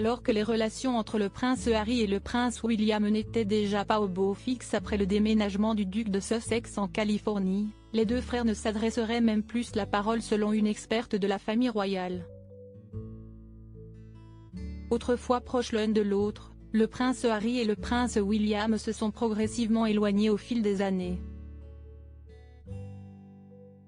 Alors que les relations entre le prince Harry et le prince William n'étaient déjà pas au beau fixe après le déménagement du duc de Sussex en Californie, les deux frères ne s'adresseraient même plus la parole selon une experte de la famille royale. Autrefois proches l'un de l'autre, le prince Harry et le prince William se sont progressivement éloignés au fil des années.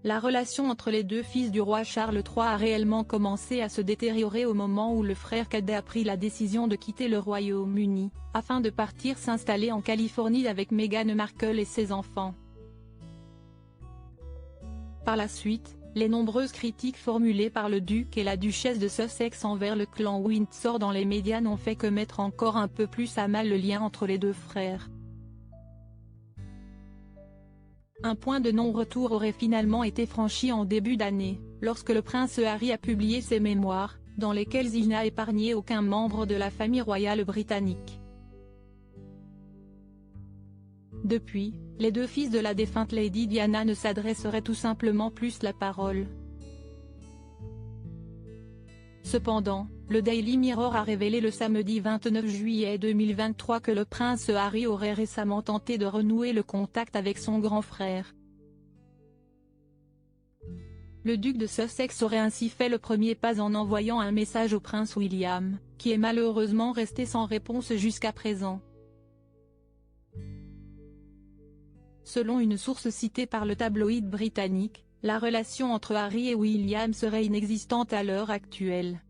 La relation entre les deux fils du roi Charles III a réellement commencé à se détériorer au moment où le frère cadet a pris la décision de quitter le Royaume-Uni, afin de partir s'installer en Californie avec Meghan Markle et ses enfants. Par la suite, les nombreuses critiques formulées par le duc et la duchesse de Sussex envers le clan Windsor dans les médias n'ont fait que mettre encore un peu plus à mal le lien entre les deux frères. Un point de non-retour aurait finalement été franchi en début d'année, lorsque le prince Harry a publié ses mémoires, dans lesquelles il n'a épargné aucun membre de la famille royale britannique. Depuis, les deux fils de la défunte Lady Diana ne s'adresseraient tout simplement plus la parole. Cependant, le Daily Mirror a révélé le samedi 29 juillet 2023 que le prince Harry aurait récemment tenté de renouer le contact avec son grand frère. Le duc de Sussex aurait ainsi fait le premier pas en envoyant un message au prince William, qui est malheureusement resté sans réponse jusqu'à présent. Selon une source citée par le tabloïd britannique, la relation entre Harry et William serait inexistante à l'heure actuelle.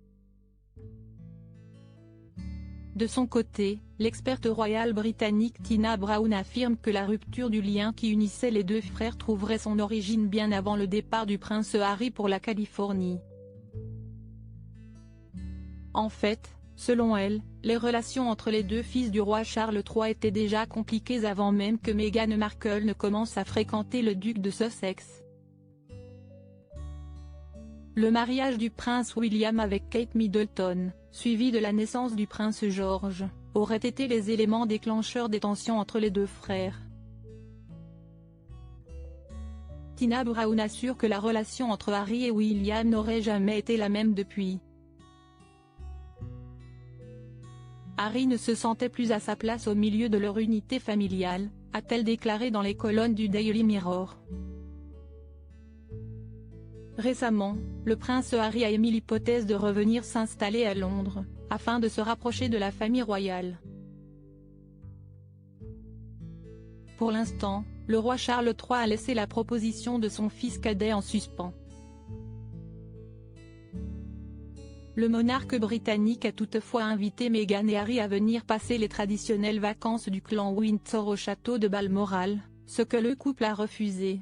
De son côté, l'experte royale britannique Tina Brown affirme que la rupture du lien qui unissait les deux frères trouverait son origine bien avant le départ du prince Harry pour la Californie. En fait, selon elle, les relations entre les deux fils du roi Charles III étaient déjà compliquées avant même que Meghan Markle ne commence à fréquenter le duc de Sussex. Le mariage du prince William avec Kate Middleton, suivi de la naissance du prince George, auraient été les éléments déclencheurs des tensions entre les deux frères. Tina Brown assure que la relation entre Harry et William n'aurait jamais été la même depuis. Harry ne se sentait plus à sa place au milieu de leur unité familiale, a-t-elle déclaré dans les colonnes du Daily Mirror. Récemment, le prince Harry a émis l'hypothèse de revenir s'installer à Londres, afin de se rapprocher de la famille royale. Pour l'instant, le roi Charles III a laissé la proposition de son fils cadet en suspens. Le monarque britannique a toutefois invité Meghan et Harry à venir passer les traditionnelles vacances du clan Windsor au château de Balmoral, ce que le couple a refusé.